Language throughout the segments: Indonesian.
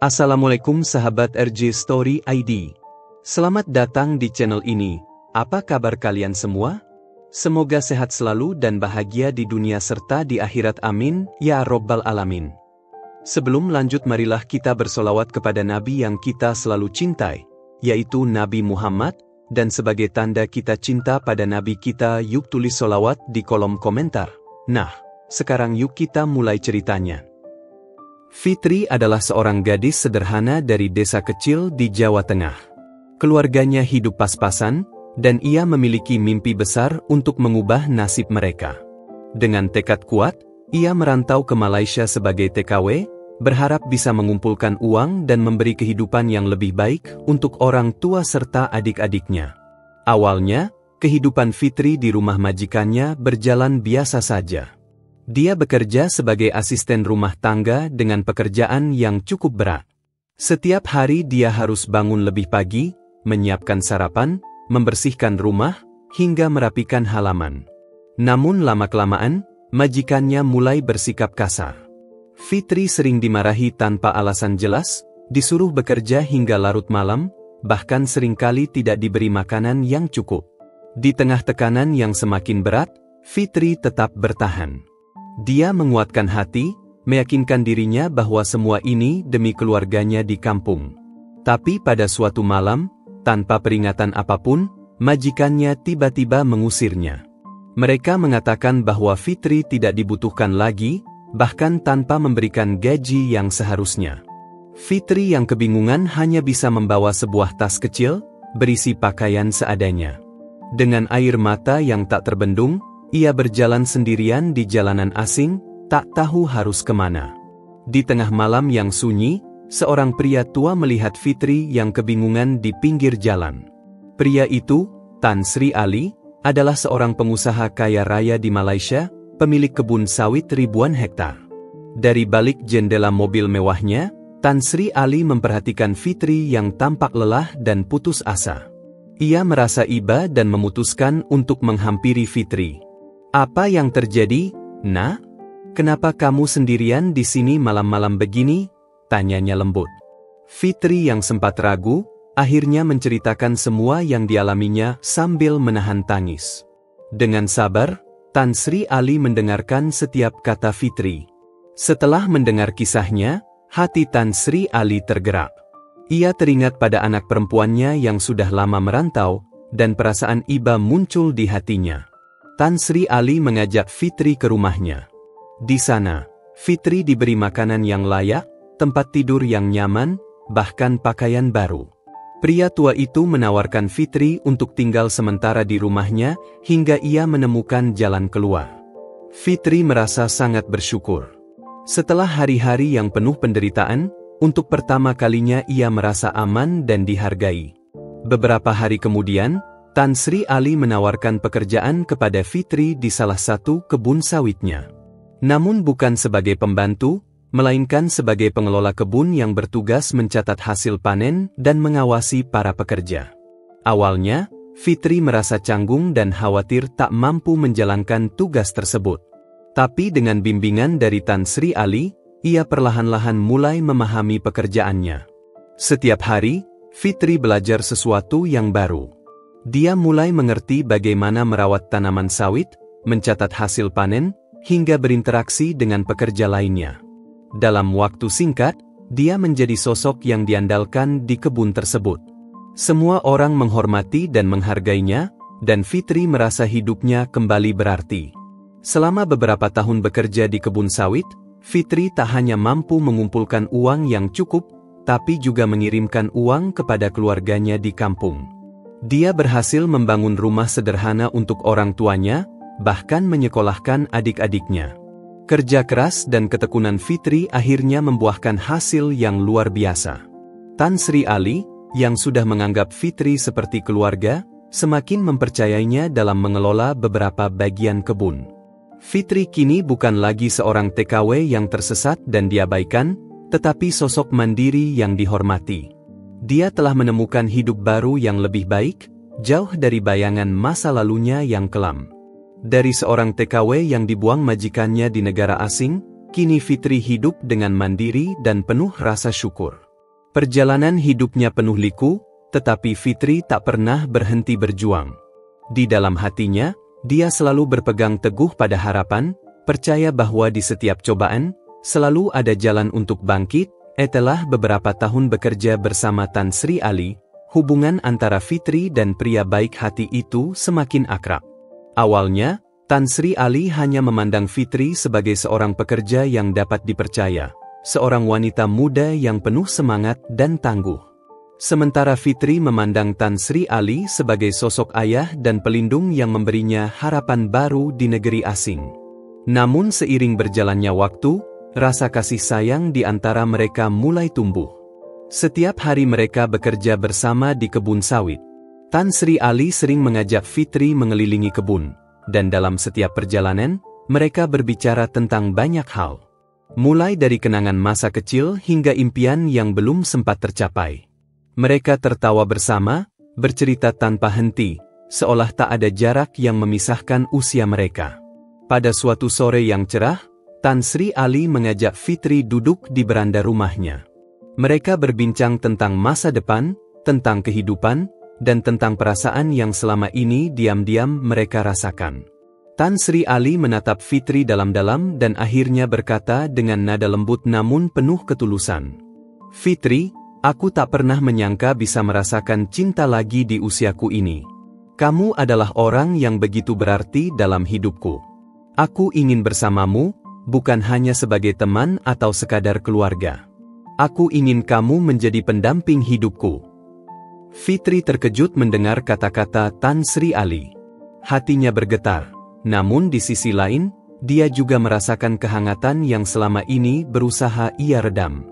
Assalamualaikum sahabat RJ Story ID. Selamat datang di channel ini. Apa kabar kalian semua? Semoga sehat selalu dan bahagia di dunia serta di akhirat, amin, ya Rabbal Alamin. Sebelum lanjut, marilah kita bersolawat kepada Nabi yang kita selalu cintai, yaitu Nabi Muhammad, dan sebagai tanda kita cinta pada Nabi kita, yuk tulis solawat di kolom komentar. Nah, sekarang yuk kita mulai ceritanya. Fitri adalah seorang gadis sederhana dari desa kecil di Jawa Tengah. Keluarganya hidup pas-pasan, dan ia memiliki mimpi besar untuk mengubah nasib mereka. Dengan tekad kuat, ia merantau ke Malaysia sebagai TKW, berharap bisa mengumpulkan uang dan memberi kehidupan yang lebih baik untuk orang tua serta adik-adiknya. Awalnya, kehidupan Fitri di rumah majikannya berjalan biasa saja. Dia bekerja sebagai asisten rumah tangga dengan pekerjaan yang cukup berat. Setiap hari dia harus bangun lebih pagi, menyiapkan sarapan, membersihkan rumah, hingga merapikan halaman. Namun lama-kelamaan, majikannya mulai bersikap kasar. Fitri sering dimarahi tanpa alasan jelas, disuruh bekerja hingga larut malam, bahkan seringkali tidak diberi makanan yang cukup. Di tengah tekanan yang semakin berat, Fitri tetap bertahan. Dia menguatkan hati, meyakinkan dirinya bahwa semua ini demi keluarganya di kampung. Tapi pada suatu malam, tanpa peringatan apapun, majikannya tiba-tiba mengusirnya. Mereka mengatakan bahwa Fitri tidak dibutuhkan lagi, bahkan tanpa memberikan gaji yang seharusnya. Fitri yang kebingungan hanya bisa membawa sebuah tas kecil, berisi pakaian seadanya. Dengan air mata yang tak terbendung, ia berjalan sendirian di jalanan asing, tak tahu harus kemana. Di tengah malam yang sunyi, seorang pria tua melihat Fitri yang kebingungan di pinggir jalan. Pria itu, Tan Sri Ali, adalah seorang pengusaha kaya raya di Malaysia, pemilik kebun sawit ribuan hektar. Dari balik jendela mobil mewahnya, Tan Sri Ali memperhatikan Fitri yang tampak lelah dan putus asa. Ia merasa iba dan memutuskan untuk menghampiri Fitri. "Apa yang terjadi, Nak? Kenapa kamu sendirian di sini malam-malam begini?" tanyanya lembut. Fitri yang sempat ragu, akhirnya menceritakan semua yang dialaminya sambil menahan tangis. Dengan sabar, Tan Sri Ali mendengarkan setiap kata Fitri. Setelah mendengar kisahnya, hati Tan Sri Ali tergerak. Ia teringat pada anak perempuannya yang sudah lama merantau, dan perasaan iba muncul di hatinya. Tan Sri Ali mengajak Fitri ke rumahnya. Di sana, Fitri diberi makanan yang layak, tempat tidur yang nyaman, bahkan pakaian baru. Pria tua itu menawarkan Fitri untuk tinggal sementara di rumahnya, hingga ia menemukan jalan keluar. Fitri merasa sangat bersyukur. Setelah hari-hari yang penuh penderitaan, untuk pertama kalinya ia merasa aman dan dihargai. Beberapa hari kemudian, Tan Sri Ali menawarkan pekerjaan kepada Fitri di salah satu kebun sawitnya. Namun bukan sebagai pembantu, melainkan sebagai pengelola kebun yang bertugas mencatat hasil panen dan mengawasi para pekerja. Awalnya, Fitri merasa canggung dan khawatir tak mampu menjalankan tugas tersebut. Tapi dengan bimbingan dari Tan Sri Ali, ia perlahan-lahan mulai memahami pekerjaannya. Setiap hari, Fitri belajar sesuatu yang baru. Dia mulai mengerti bagaimana merawat tanaman sawit, mencatat hasil panen, hingga berinteraksi dengan pekerja lainnya. Dalam waktu singkat, dia menjadi sosok yang diandalkan di kebun tersebut. Semua orang menghormati dan menghargainya, dan Fitri merasa hidupnya kembali berarti. Selama beberapa tahun bekerja di kebun sawit, Fitri tak hanya mampu mengumpulkan uang yang cukup, tapi juga mengirimkan uang kepada keluarganya di kampung. Dia berhasil membangun rumah sederhana untuk orang tuanya, bahkan menyekolahkan adik-adiknya. Kerja keras dan ketekunan Fitri akhirnya membuahkan hasil yang luar biasa. Tan Sri Ali, yang sudah menganggap Fitri seperti keluarga, semakin mempercayainya dalam mengelola beberapa bagian kebun. Fitri kini bukan lagi seorang TKW yang tersesat dan diabaikan, tetapi sosok mandiri yang dihormati. Dia telah menemukan hidup baru yang lebih baik, jauh dari bayangan masa lalunya yang kelam. Dari seorang TKW yang dibuang majikannya di negara asing, kini Fitri hidup dengan mandiri dan penuh rasa syukur. Perjalanan hidupnya penuh liku, tetapi Fitri tak pernah berhenti berjuang. Di dalam hatinya, dia selalu berpegang teguh pada harapan, percaya bahwa di setiap cobaan, selalu ada jalan untuk bangkit. Setelah beberapa tahun bekerja bersama Tan Sri Ali, hubungan antara Fitri dan pria baik hati itu semakin akrab. Awalnya, Tan Sri Ali hanya memandang Fitri sebagai seorang pekerja yang dapat dipercaya, seorang wanita muda yang penuh semangat dan tangguh. Sementara Fitri memandang Tan Sri Ali sebagai sosok ayah dan pelindung yang memberinya harapan baru di negeri asing. Namun seiring berjalannya waktu, rasa kasih sayang di antara mereka mulai tumbuh. Setiap hari mereka bekerja bersama di kebun sawit. Tan Sri Ali sering mengajak Fitri mengelilingi kebun, dan dalam setiap perjalanan, mereka berbicara tentang banyak hal. Mulai dari kenangan masa kecil hingga impian yang belum sempat tercapai. Mereka tertawa bersama, bercerita tanpa henti, seolah tak ada jarak yang memisahkan usia mereka. Pada suatu sore yang cerah, Tan Sri Ali mengajak Fitri duduk di beranda rumahnya. Mereka berbincang tentang masa depan, tentang kehidupan, dan tentang perasaan yang selama ini diam-diam mereka rasakan. Tan Sri Ali menatap Fitri dalam-dalam dan akhirnya berkata dengan nada lembut namun penuh ketulusan. "Fitri, aku tak pernah menyangka bisa merasakan cinta lagi di usiaku ini. Kamu adalah orang yang begitu berarti dalam hidupku. Aku ingin bersamamu, bukan hanya sebagai teman atau sekadar keluarga. Aku ingin kamu menjadi pendamping hidupku." Fitri terkejut mendengar kata-kata Tan Sri Ali. Hatinya bergetar, namun di sisi lain, dia juga merasakan kehangatan yang selama ini berusaha ia redam.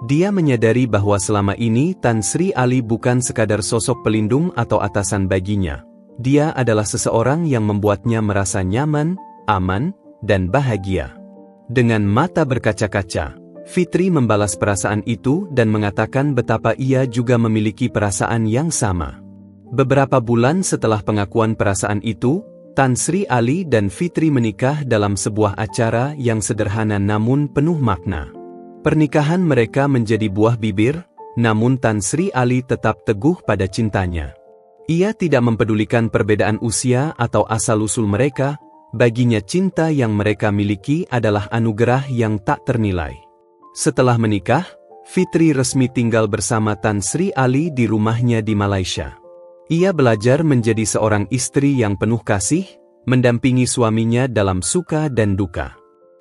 Dia menyadari bahwa selama ini Tan Sri Ali bukan sekadar sosok pelindung atau atasan baginya. Dia adalah seseorang yang membuatnya merasa nyaman, aman, dan bahagia. Dengan mata berkaca-kaca, Fitri membalas perasaan itu dan mengatakan betapa ia juga memiliki perasaan yang sama. Beberapa bulan setelah pengakuan perasaan itu, Tan Sri Ali dan Fitri menikah dalam sebuah acara yang sederhana namun penuh makna. Pernikahan mereka menjadi buah bibir, namun Tan Sri Ali tetap teguh pada cintanya. Ia tidak mempedulikan perbedaan usia atau asal-usul mereka. Baginya cinta yang mereka miliki adalah anugerah yang tak ternilai. Setelah menikah, Fitri resmi tinggal bersama Tan Sri Ali di rumahnya di Malaysia. Ia belajar menjadi seorang istri yang penuh kasih, mendampingi suaminya dalam suka dan duka.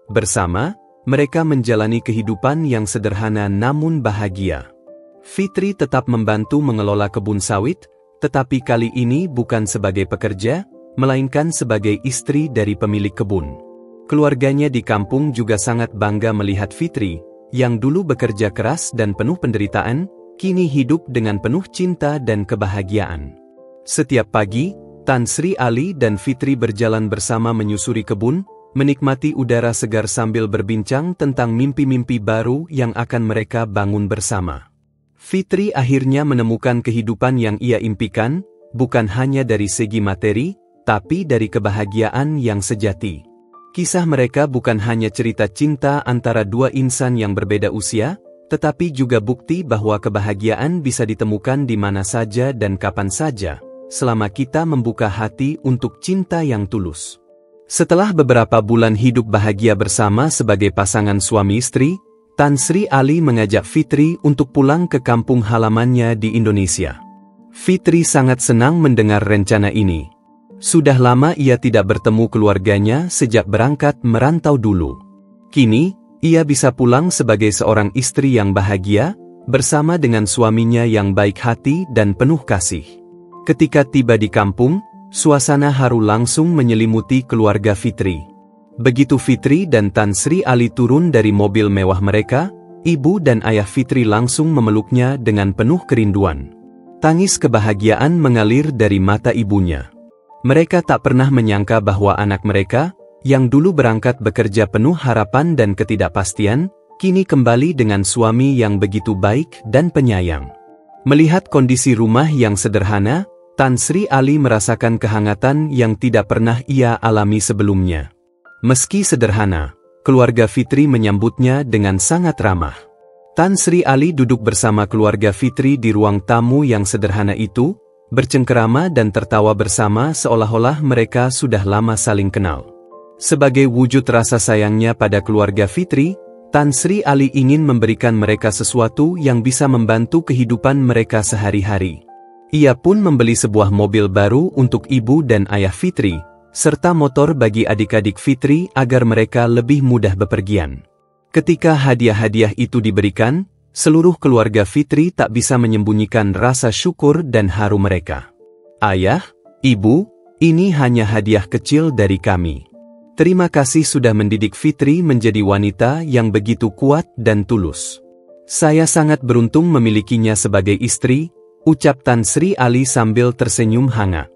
Bersama, mereka menjalani kehidupan yang sederhana namun bahagia. Fitri tetap membantu mengelola kebun sawit, tetapi kali ini bukan sebagai pekerja, melainkan sebagai istri dari pemilik kebun. Keluarganya di kampung juga sangat bangga melihat Fitri, yang dulu bekerja keras dan penuh penderitaan, kini hidup dengan penuh cinta dan kebahagiaan. Setiap pagi, Tan Sri Ali dan Fitri berjalan bersama menyusuri kebun, menikmati udara segar sambil berbincang tentang mimpi-mimpi baru yang akan mereka bangun bersama. Fitri akhirnya menemukan kehidupan yang ia impikan, bukan hanya dari segi materi, tapi dari kebahagiaan yang sejati. Kisah mereka bukan hanya cerita cinta antara dua insan yang berbeda usia, tetapi juga bukti bahwa kebahagiaan bisa ditemukan di mana saja dan kapan saja, selama kita membuka hati untuk cinta yang tulus. Setelah beberapa bulan hidup bahagia bersama sebagai pasangan suami istri, Tan Sri Ali mengajak Fitri untuk pulang ke kampung halamannya di Indonesia. Fitri sangat senang mendengar rencana ini. Sudah lama ia tidak bertemu keluarganya sejak berangkat merantau dulu. Kini, ia bisa pulang sebagai seorang istri yang bahagia, bersama dengan suaminya yang baik hati dan penuh kasih. Ketika tiba di kampung, suasana haru langsung menyelimuti keluarga Fitri. Begitu Fitri dan Tan Sri Ali turun dari mobil mewah mereka, ibu dan ayah Fitri langsung memeluknya dengan penuh kerinduan. Tangis kebahagiaan mengalir dari mata ibunya. Mereka tak pernah menyangka bahwa anak mereka, yang dulu berangkat bekerja penuh harapan dan ketidakpastian, kini kembali dengan suami yang begitu baik dan penyayang. Melihat kondisi rumah yang sederhana, Tan Sri Ali merasakan kehangatan yang tidak pernah ia alami sebelumnya. Meski sederhana, keluarga Fitri menyambutnya dengan sangat ramah. Tan Sri Ali duduk bersama keluarga Fitri di ruang tamu yang sederhana itu, bercengkerama dan tertawa bersama seolah-olah mereka sudah lama saling kenal. Sebagai wujud rasa sayangnya pada keluarga Fitri, Tan Sri Ali ingin memberikan mereka sesuatu yang bisa membantu kehidupan mereka sehari-hari. Ia pun membeli sebuah mobil baru untuk ibu dan ayah Fitri, serta motor bagi adik-adik Fitri agar mereka lebih mudah bepergian. Ketika hadiah-hadiah itu diberikan, seluruh keluarga Fitri tak bisa menyembunyikan rasa syukur dan haru mereka. "Ayah, ibu, ini hanya hadiah kecil dari kami. Terima kasih sudah mendidik Fitri menjadi wanita yang begitu kuat dan tulus. Saya sangat beruntung memilikinya sebagai istri," ucap Tan Sri Ali sambil tersenyum hangat.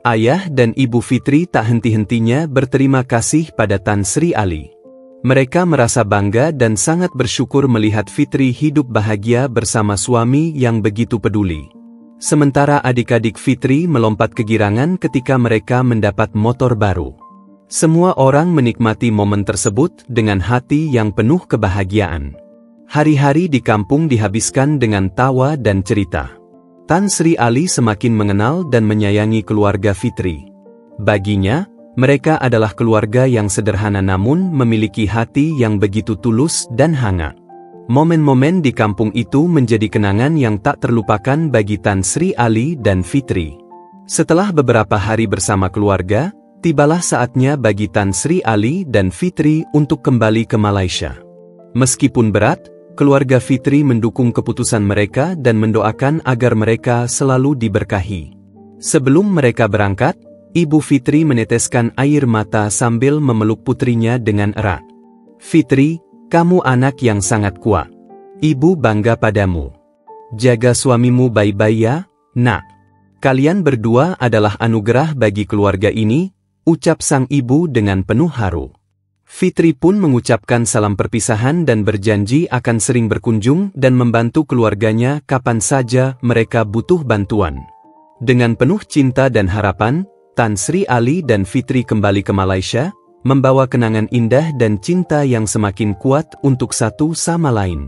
Ayah dan ibu Fitri tak henti-hentinya berterima kasih pada Tan Sri Ali. Mereka merasa bangga dan sangat bersyukur melihat Fitri hidup bahagia bersama suami yang begitu peduli. Sementara adik-adik Fitri melompat kegirangan ketika mereka mendapat motor baru. Semua orang menikmati momen tersebut dengan hati yang penuh kebahagiaan. Hari-hari di kampung dihabiskan dengan tawa dan cerita. Tan Sri Ali semakin mengenal dan menyayangi keluarga Fitri. Baginya, mereka adalah keluarga yang sederhana namun memiliki hati yang begitu tulus dan hangat. Momen-momen di kampung itu menjadi kenangan yang tak terlupakan bagi Tan Sri Ali dan Fitri. Setelah beberapa hari bersama keluarga, tibalah saatnya bagi Tan Sri Ali dan Fitri untuk kembali ke Malaysia. Meskipun berat, keluarga Fitri mendukung keputusan mereka dan mendoakan agar mereka selalu diberkahi. Sebelum mereka berangkat, Ibu Fitri meneteskan air mata sambil memeluk putrinya dengan erat. "Fitri, kamu anak yang sangat kuat. Ibu bangga padamu. Jaga suamimu baik-baik ya, nak. Kalian berdua adalah anugerah bagi keluarga ini," ucap sang ibu dengan penuh haru. Fitri pun mengucapkan salam perpisahan dan berjanji akan sering berkunjung dan membantu keluarganya kapan saja mereka butuh bantuan. Dengan penuh cinta dan harapan, Tan Sri Ali dan Fitri kembali ke Malaysia, membawa kenangan indah dan cinta yang semakin kuat untuk satu sama lain.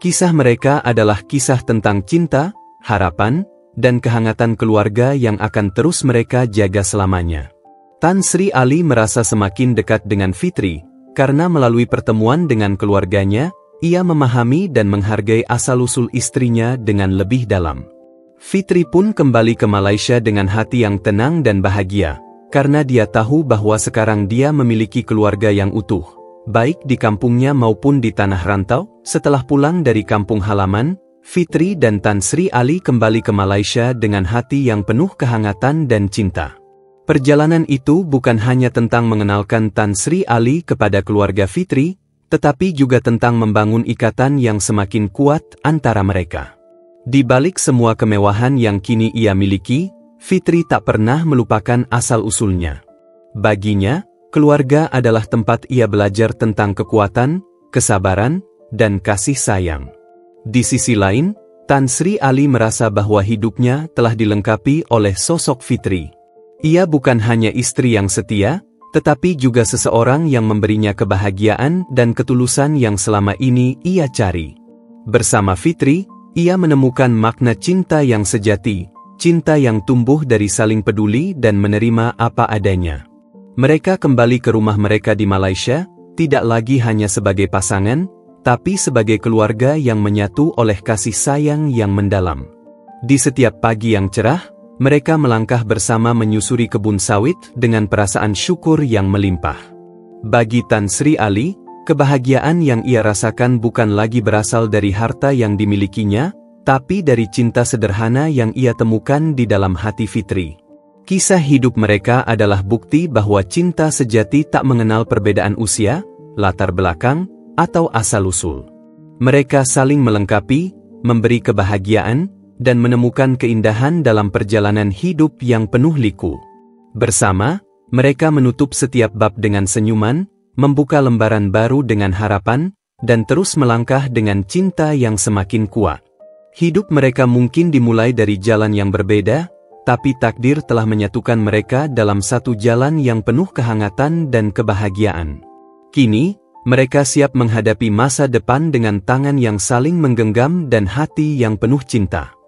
Kisah mereka adalah kisah tentang cinta, harapan, dan kehangatan keluarga yang akan terus mereka jaga selamanya. Tan Sri Ali merasa semakin dekat dengan Fitri, karena melalui pertemuan dengan keluarganya, ia memahami dan menghargai asal-usul istrinya dengan lebih dalam. Fitri pun kembali ke Malaysia dengan hati yang tenang dan bahagia, karena dia tahu bahwa sekarang dia memiliki keluarga yang utuh, baik di kampungnya maupun di tanah rantau. Setelah pulang dari kampung halaman, Fitri dan Tan Sri Ali kembali ke Malaysia dengan hati yang penuh kehangatan dan cinta. Perjalanan itu bukan hanya tentang mengenalkan Tan Sri Ali kepada keluarga Fitri, tetapi juga tentang membangun ikatan yang semakin kuat antara mereka. Di balik semua kemewahan yang kini ia miliki, Fitri tak pernah melupakan asal-usulnya. Baginya, keluarga adalah tempat ia belajar tentang kekuatan, kesabaran, dan kasih sayang. Di sisi lain, Tan Sri Ali merasa bahwa hidupnya telah dilengkapi oleh sosok Fitri. Ia bukan hanya istri yang setia, tetapi juga seseorang yang memberinya kebahagiaan dan ketulusan yang selama ini ia cari. Bersama Fitri, ia menemukan makna cinta yang sejati, cinta yang tumbuh dari saling peduli dan menerima apa adanya. Mereka kembali ke rumah mereka di Malaysia, tidak lagi hanya sebagai pasangan, tapi sebagai keluarga yang menyatu oleh kasih sayang yang mendalam. Di setiap pagi yang cerah, mereka melangkah bersama menyusuri kebun sawit dengan perasaan syukur yang melimpah. Bagi Tan Sri Ali, kebahagiaan yang ia rasakan bukan lagi berasal dari harta yang dimilikinya, tapi dari cinta sederhana yang ia temukan di dalam hati Fitri. Kisah hidup mereka adalah bukti bahwa cinta sejati tak mengenal perbedaan usia, latar belakang, atau asal-usul. Mereka saling melengkapi, memberi kebahagiaan, dan menemukan keindahan dalam perjalanan hidup yang penuh liku. Bersama, mereka menutup setiap bab dengan senyuman, membuka lembaran baru dengan harapan, dan terus melangkah dengan cinta yang semakin kuat. Hidup mereka mungkin dimulai dari jalan yang berbeda, tapi takdir telah menyatukan mereka dalam satu jalan yang penuh kehangatan dan kebahagiaan. Kini, Mereka siap menghadapi masa depan dengan tangan yang saling menggenggam dan hati yang penuh cinta.